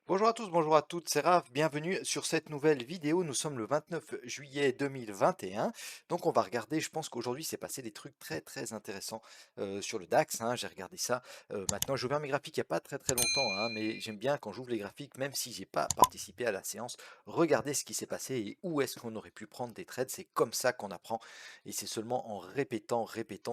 Bonjour à tous, bonjour à toutes, c'est Raph, bienvenue sur cette nouvelle vidéo. Nous sommes le 29 juillet 2021. Donc on va regarder, je pense qu'aujourd'hui s'est passé des trucs très intéressants sur le DAX, hein. J'ai regardé ça. Maintenant j'ai ouvert mes graphiques il n'y a pas très longtemps, hein, mais j'aime bien quand j'ouvre les graphiques, même si j'ai pas participé à la séance, regarder ce qui s'est passé et où est-ce qu'on aurait pu prendre des trades. C'est comme ça qu'on apprend et c'est seulement en répétant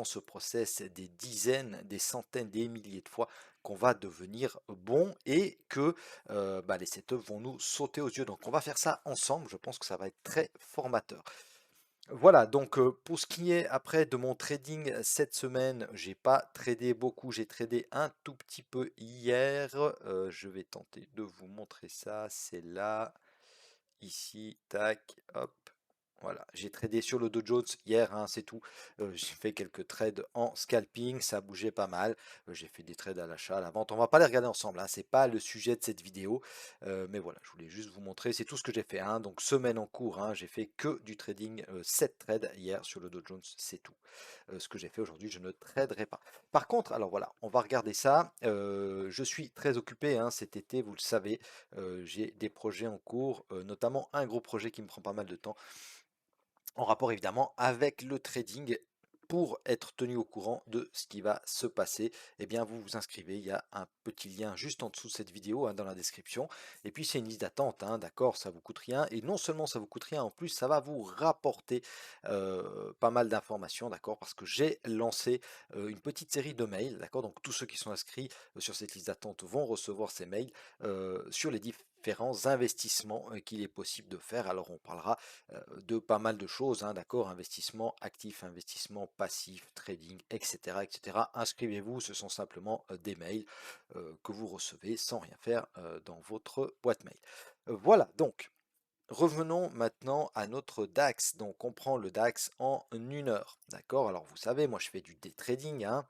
ce process des dizaines, des centaines, des milliers de fois qu'on va devenir bon et que les setups vont nous sauter aux yeux. Donc on va faire ça ensemble, je pense que ça va être très formateur. Voilà, donc pour ce qui est après de mon trading cette semaine, j'ai pas tradé beaucoup, j'ai tradé un tout petit peu hier. Je vais tenter de vous montrer ça, c'est là, ici, tac, hop. Voilà, j'ai tradé sur le Dow Jones hier, hein, c'est tout. J'ai fait quelques trades en scalping, ça bougeait pas mal. J'ai fait des trades à l'achat, à la vente. On va pas les regarder ensemble, hein, c'est pas le sujet de cette vidéo. Mais voilà, je voulais juste vous montrer, c'est tout ce que j'ai fait, hein. Donc semaine en cours, hein, j'ai fait que du trading, 7 trades hier sur le Dow Jones, c'est tout. Ce que j'ai fait aujourd'hui, je ne traderai pas. Par contre, alors voilà, on va regarder ça. Je suis très occupé, hein, cet été, vous le savez. J'ai des projets en cours, notamment un gros projet qui me prend pas mal de temps en rapport évidemment avec le trading. Pour être tenu au courant de ce qui va se passer, eh bien vous vous inscrivez, il y a un petit lien juste en dessous de cette vidéo, hein, dans la description. Et puis c'est une liste d'attente, hein, d'accord, ça vous coûte rien. Et non seulement ça vous coûte rien, en plus ça va vous rapporter pas mal d'informations, d'accord, parce que j'ai lancé une petite série de mails, d'accord. Donc tous ceux qui sont inscrits sur cette liste d'attente vont recevoir ces mails sur les différents investissements qu'il est possible de faire. Alors on parlera de pas mal de choses, hein, d'accord, investissement actif, investissement passif, trading, etc. etc. Inscrivez-vous, ce sont simplement des mails que vous recevez sans rien faire dans votre boîte mail. Voilà, donc revenons maintenant à notre DAX. Donc on prend le DAX en une heure, d'accord. Alors vous savez, moi je fais du day trading, hein.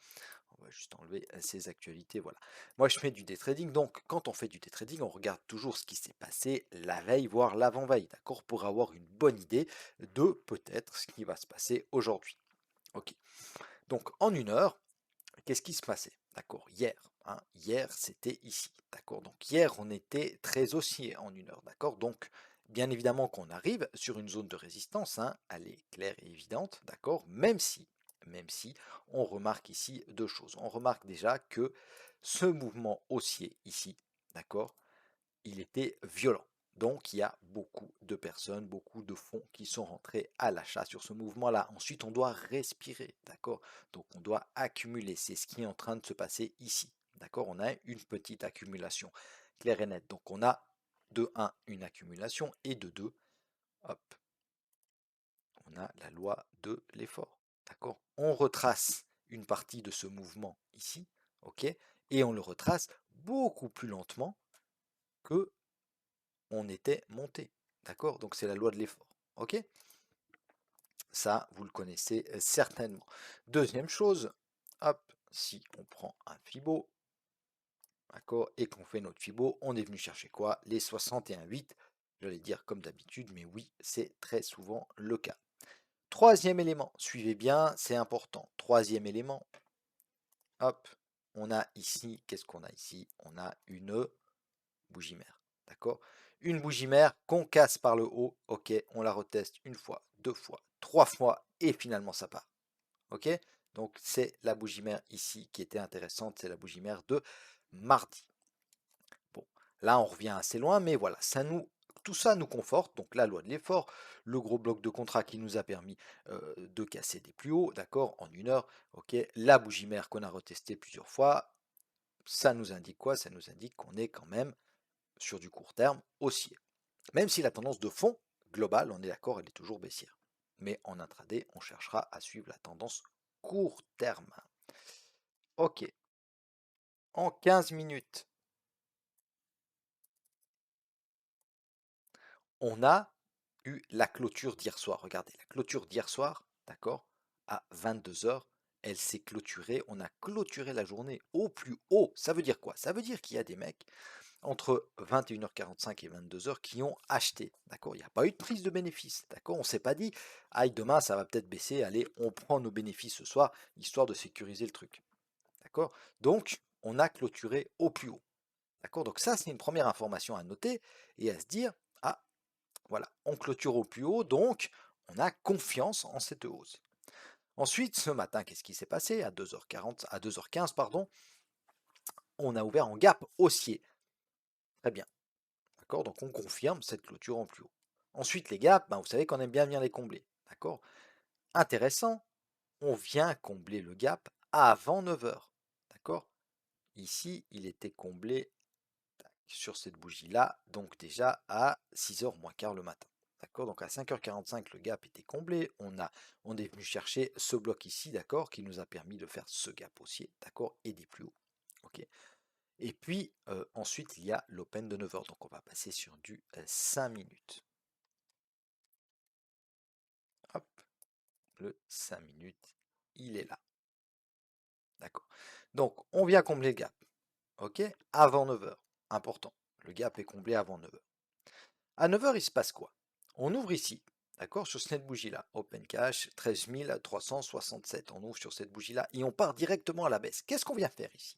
On va juste enlever ces actualités, voilà. Moi, je fais du day trading, donc quand on fait du day trading, on regarde toujours ce qui s'est passé la veille, voire l'avant-veille, d'accord, pour avoir une bonne idée de peut-être ce qui va se passer aujourd'hui. Ok. Donc en une heure, qu'est-ce qui se passait? D'accord, hier, hein, hier c'était ici, d'accord. Donc hier, on était très haussier en une heure, d'accord. Donc bien évidemment qu'on arrive sur une zone de résistance, hein, elle est claire et évidente, d'accord, même si on remarque ici deux choses. On remarque déjà que ce mouvement haussier ici, d'accord, il était violent. Donc il y a beaucoup de personnes, beaucoup de fonds qui sont rentrés à l'achat sur ce mouvement-là. Ensuite, on doit respirer, d'accord? Donc on doit accumuler. C'est ce qui est en train de se passer ici. D'accord? On a une petite accumulation claire et nette. Donc on a de un une accumulation et de 2, hop, on a la loi de l'effort. D'accord? On retrace une partie de ce mouvement ici, ok? Et on le retrace beaucoup plus lentement que on était monté. D'accord? Donc c'est la loi de l'effort. Ok? Ça, vous le connaissez certainement. Deuxième chose, hop, si on prend un Fibo, d'accord, et qu'on fait notre Fibo, on est venu chercher quoi? Les 61,8. J'allais dire comme d'habitude, mais oui, c'est très souvent le cas. Troisième élément, suivez bien, c'est important. Troisième élément, hop, on a ici, qu'est-ce qu'on a ici? On a une bougie mère. D'accord? Une bougie mère qu'on casse par le haut. Ok, on la reteste une fois, deux fois, trois fois et finalement ça part. Ok? Donc c'est la bougie mère ici qui était intéressante. C'est la bougie mère de mardi. Bon, là on revient assez loin, mais voilà, tout ça nous conforte. Donc la loi de l'effort, le gros bloc de contrat qui nous a permis de casser des plus hauts, d'accord, en une heure. Ok, la bougie mère qu'on a retestée plusieurs fois, ça nous indique quoi? Ça nous indique qu'on est quand même sur du court terme haussier. Même si la tendance de fond globale, on est d'accord, elle est toujours baissière. Mais en intraday, on cherchera à suivre la tendance court terme. Ok, en 15 minutes, on a eu la clôture d'hier soir. Regardez, la clôture d'hier soir, d'accord, à 22 heures, elle s'est clôturée. On a clôturé la journée au plus haut. Ça veut dire quoi? Ça veut dire qu'il y a des mecs entre 21h45 et 22h qui ont acheté. D'accord? Il n'y a pas eu de prise de bénéfice. D'accord? On ne s'est pas dit, aïe, demain ça va peut-être baisser, allez, on prend nos bénéfices ce soir, histoire de sécuriser le truc. D'accord? Donc, on a clôturé au plus haut. D'accord? Donc ça, c'est une première information à noter et à se dire, ah, voilà, on clôture au plus haut, donc on a confiance en cette hausse. Ensuite, ce matin, qu'est-ce qui s'est passé? À 2h40, à 2h15, pardon, on a ouvert en gap haussier. Très bien. D'accord? Donc on confirme cette clôture en plus haut. Ensuite, les gaps, ben, vous savez qu'on aime bien venir les combler. D'accord? Intéressant, on vient combler le gap avant 9 heures. D'accord? Ici, il était comblé sur cette bougie-là, donc déjà à 6h moins quart le matin. D'accord? Donc à 5h45, le gap était comblé. On est venu chercher ce bloc ici, d'accord, qui nous a permis de faire ce gap haussier, d'accord, et des plus hauts. Ok. Et puis ensuite, il y a l'open de 9 heures. Donc on va passer sur du 5 minutes. Hop, le 5 minutes, il est là. D'accord. Donc on vient combler le gap. Ok, avant 9 heures. Important. Le gap est comblé avant 9 heures. À 9 heures, il se passe quoi? On ouvre ici, d'accord, sur cette bougie-là. Open cash, 13 367. On ouvre sur cette bougie-là et on part directement à la baisse. Qu'est-ce qu'on vient faire ici?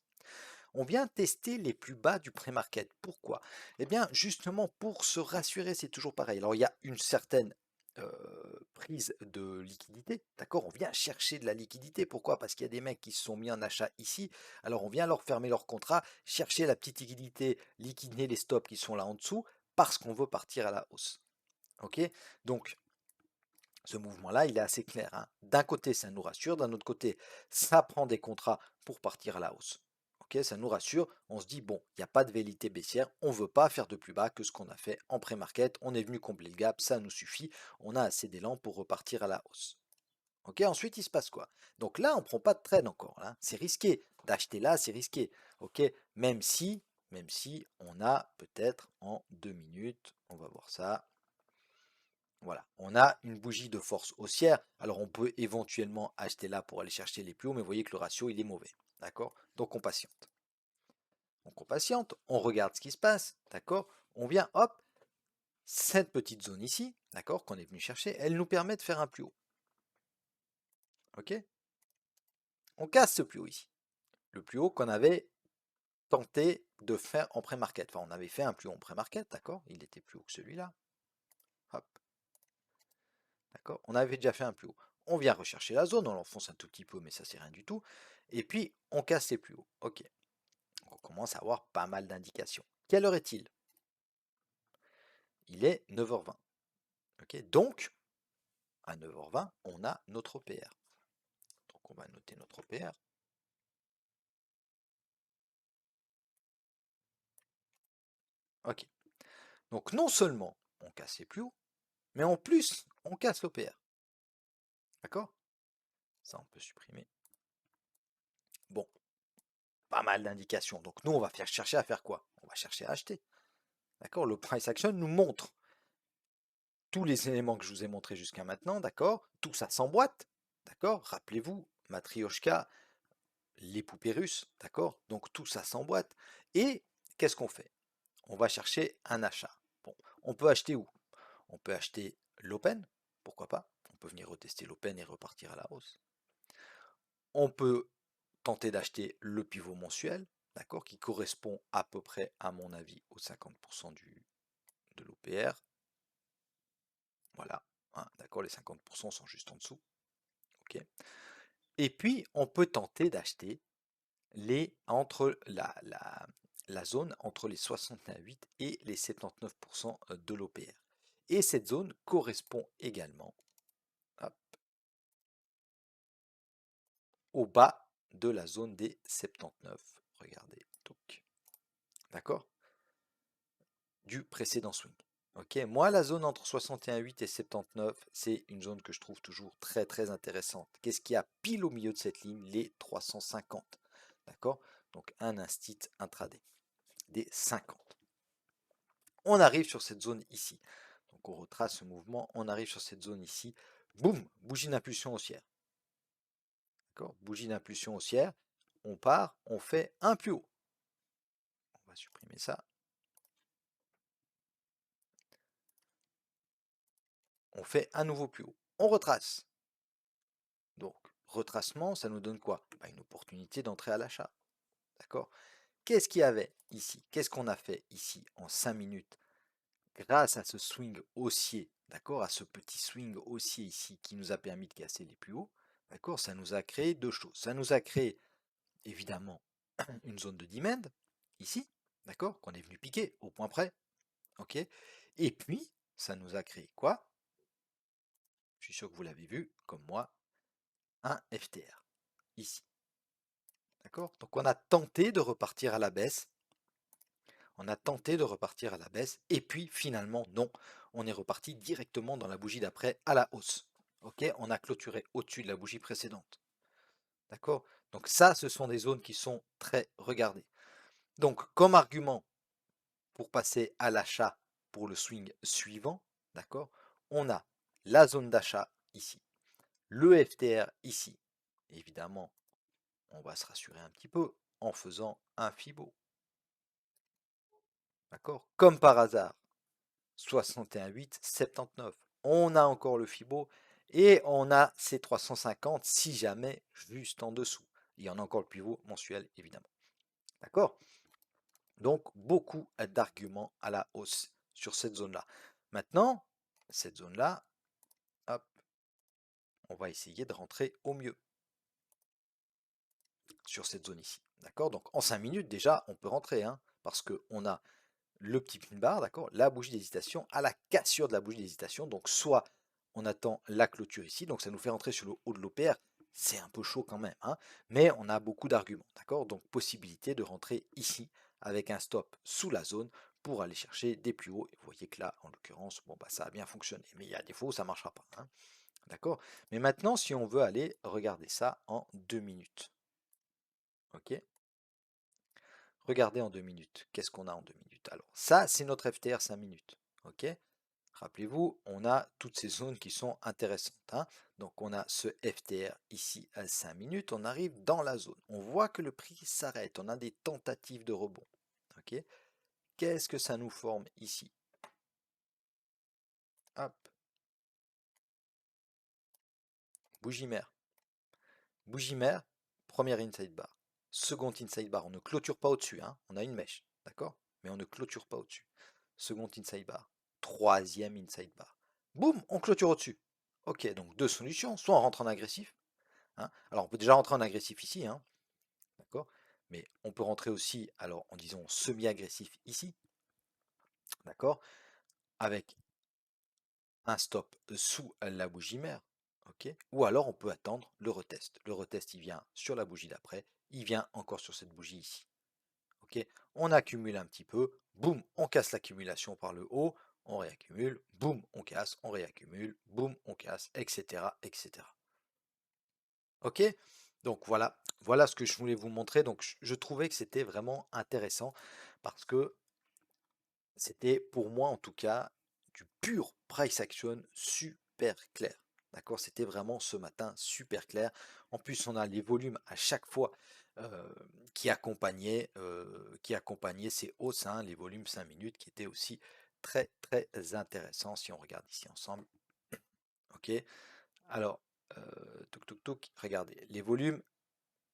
On vient tester les plus bas du pré-market. Pourquoi? Eh bien, justement, pour se rassurer, c'est toujours pareil. Alors, il y a une certaine prise de liquidité, d'accord? On vient chercher de la liquidité. Pourquoi? Parce qu'il y a des mecs qui se sont mis en achat ici. Alors, on vient leur fermer leur contrat, chercher la petite liquidité, liquider les stops qui sont là en dessous, parce qu'on veut partir à la hausse. Ok? Donc, ce mouvement-là, il est assez clair, hein. D'un côté, ça nous rassure, d'un autre côté, ça prend des contrats pour partir à la hausse. Ok, ça nous rassure, on se dit, bon, il n'y a pas de vérité baissière, on ne veut pas faire de plus bas que ce qu'on a fait en pré-market, on est venu combler le gap, ça nous suffit, on a assez d'élan pour repartir à la hausse. Ok, ensuite, il se passe quoi? Donc là, on ne prend pas de trade encore, hein. C'est risqué. D'acheter là, c'est risqué. Ok, même si on a peut-être en 2 minutes, on va voir ça. Voilà, on a une bougie de force haussière. Alors on peut éventuellement acheter là pour aller chercher les plus hauts, mais vous voyez que le ratio il est mauvais. D'accord? Donc on patiente. Donc on patiente, on regarde ce qui se passe. D'accord? On vient, hop, cette petite zone ici, d'accord, qu'on est venu chercher, elle nous permet de faire un plus haut. Ok? On casse ce plus haut ici. Le plus haut qu'on avait tenté de faire en pré-market. Enfin, on avait fait un plus haut en pré-market, d'accord? Il était plus haut que celui-là. Hop. D'accord? On avait déjà fait un plus haut. On vient rechercher la zone, on l'enfonce un tout petit peu, mais ça c'est rien du tout. Et puis on casse les plus hauts. Ok. Donc, on commence à avoir pas mal d'indications. Quelle heure est-il? Il est 9h20. Ok. Donc, à 9h20, on a notre OPR. Donc on va noter notre OPR. Ok. Donc non seulement on casse les plus hauts, mais en plus on casse l'OPR. D'accord? Ça on peut supprimer. Bon, pas mal d'indications. Donc nous on va chercher à faire quoi? On va chercher à acheter. D'accord? Le price action nous montre tous les éléments que je vous ai montrés jusqu'à maintenant, d'accord? Tout ça s'emboîte, d'accord? Rappelez-vous, Matryoshka, les poupées russes, d'accord? Donc tout ça s'emboîte. Et qu'est-ce qu'on fait? On va chercher un achat. Bon, on peut acheter où? On peut acheter l'open, pourquoi pas? On peut venir retester l'open et repartir à la hausse. On peut tenter d'acheter le pivot mensuel, d'accord? Qui correspond à peu près, à mon avis, aux 50% de l'OPR. Voilà, hein, d'accord, les 50% sont juste en dessous. Ok. Et puis, on peut tenter d'acheter entre la zone entre les 68 et les 79% de l'OPR. Et cette zone correspond également, hop, au bas de la zone des 79. Regardez, d'accord, du précédent swing. Ok, moi la zone entre 61,8 et 79, c'est une zone que je trouve toujours très très intéressante. Qu'est-ce qu'il y a pile au milieu de cette ligne? Les 350. D'accord? Donc un instit intraday des 50. On arrive sur cette zone ici. Donc on retrace ce mouvement, on arrive sur cette zone ici. Boum, bougie d'impulsion haussière. D'accord? Bougie d'impulsion haussière. On part, on fait un plus haut. On va supprimer ça. On fait un nouveau plus haut. On retrace. Donc, retracement, ça nous donne quoi? Bah, une opportunité d'entrer à l'achat. D'accord? qu'est-ce qu'il y avait ici? Qu'est-ce qu'on a fait ici en 5 minutes? Grâce à ce swing haussier, d'accord, à ce petit swing haussier ici qui nous a permis de casser les plus hauts, d'accord, ça nous a créé deux choses. Ça nous a créé évidemment une zone de demand ici, d'accord, qu'on est venu piquer au point près, ok, et puis ça nous a créé quoi? Je suis sûr que vous l'avez vu, comme moi, un FTR ici, d'accord. Donc on a tenté de repartir à la baisse. On a tenté de repartir à la baisse, et puis finalement, non. On est reparti directement dans la bougie d'après à la hausse. Ok, on a clôturé au-dessus de la bougie précédente. D'accord. Donc ça, ce sont des zones qui sont très regardées. Donc, comme argument pour passer à l'achat pour le swing suivant, d'accord, on a la zone d'achat ici, le FTR ici. Évidemment, on va se rassurer un petit peu en faisant un Fibo. D'accord. Comme par hasard, 61,879. On a encore le Fibo et on a ces 350 si jamais juste en dessous. Il y en a encore le pivot mensuel évidemment. D'accord. Donc beaucoup d'arguments à la hausse sur cette zone-là. Maintenant, cette zone-là, hop, on va essayer de rentrer au mieux sur cette zone ici. D'accord. Donc en 5 minutes déjà, on peut rentrer, hein, parce qu'on a le petit pin bar, d'accord, la bougie d'hésitation, à la cassure de la bougie d'hésitation. Donc soit on attend la clôture ici, donc ça nous fait rentrer sur le haut de l'OPR, c'est un peu chaud quand même, hein, mais on a beaucoup d'arguments, d'accord. Donc possibilité de rentrer ici avec un stop sous la zone pour aller chercher des plus hauts. Et vous voyez que là, en l'occurrence, bon bah ça a bien fonctionné, mais il y a des fois où ça ne marchera pas, hein, d'accord. Mais maintenant, si on veut aller regarder ça en 2 minutes, ok. Regardez en 2 minutes. Qu'est-ce qu'on a en 2 minutes? Alors, ça, c'est notre FTR 5 minutes. Ok. Rappelez-vous, on a toutes ces zones qui sont intéressantes, hein. Donc, on a ce FTR ici à 5 minutes. On arrive dans la zone. On voit que le prix s'arrête. On a des tentatives de rebond. Ok. Qu'est-ce que ça nous forme ici? Hop. Bougie mère. Bougie mère, première inside bar. Second inside bar. On ne clôture pas au-dessus, hein. On a une mèche. D'accord? Mais on ne clôture pas au-dessus. Second inside bar. Troisième inside bar. Boum, on clôture au-dessus. Ok, donc deux solutions. Soit on rentre en agressif, hein. Alors on peut déjà rentrer en agressif ici, hein. D'accord. Mais on peut rentrer aussi, alors en disant semi-agressif ici, d'accord, avec un stop sous la bougie mère. Ok. Ou alors on peut attendre le retest. Le retest, il vient sur la bougie d'après, il vient encore sur cette bougie ici. Ok. On accumule un petit peu, boum, on casse l'accumulation par le haut, on réaccumule, boum, on casse, on réaccumule, boum, on casse, etc., etc. Ok? Donc voilà, voilà ce que je voulais vous montrer. Donc je trouvais que c'était vraiment intéressant parce que c'était pour moi en tout cas du pur price action super clair. D'accord? C'était vraiment ce matin super clair. En plus, on a les volumes à chaque fois euh, qui accompagnaient ces hausses, hein, les volumes 5 minutes qui étaient aussi très très intéressants si on regarde ici ensemble. Ok? Alors, touk touk touk, regardez, les volumes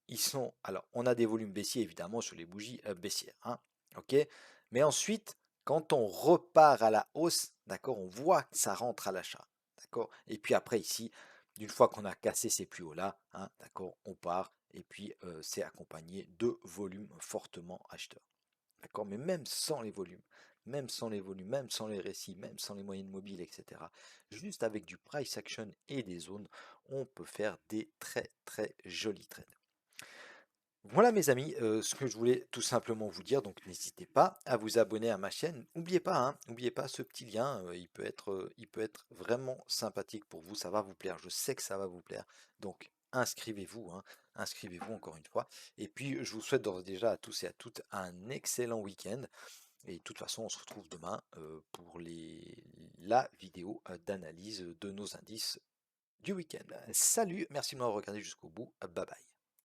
ils sont. Alors, on a des volumes baissiers évidemment sur les bougies baissières, hein, ok. Mais ensuite, quand on repart à la hausse, d'accord, on voit que ça rentre à l'achat, d'accord. Et puis après ici, d'une fois qu'on a cassé ces plus hauts là, hein, d'accord, on part et puis c'est accompagné de volumes fortement acheteurs, d'accord. Mais même sans les volumes, même sans les volumes, même sans les récits, même sans les moyennes mobiles, etc. Juste avec du price action et des zones, on peut faire des très très jolis trades. Voilà mes amis, ce que je voulais tout simplement vous dire, donc n'hésitez pas à vous abonner à ma chaîne. N'oubliez pas ce petit lien, il peut être vraiment sympathique pour vous, ça va vous plaire, je sais que ça va vous plaire. Donc inscrivez-vous, hein, inscrivez-vous encore une fois. Et puis je vous souhaite d'ores et déjà à tous et à toutes un excellent week-end. Et de toute façon, on se retrouve demain pour la vidéo d'analyse de nos indices du week-end. Salut, merci de m'avoir regardé jusqu'au bout, bye bye.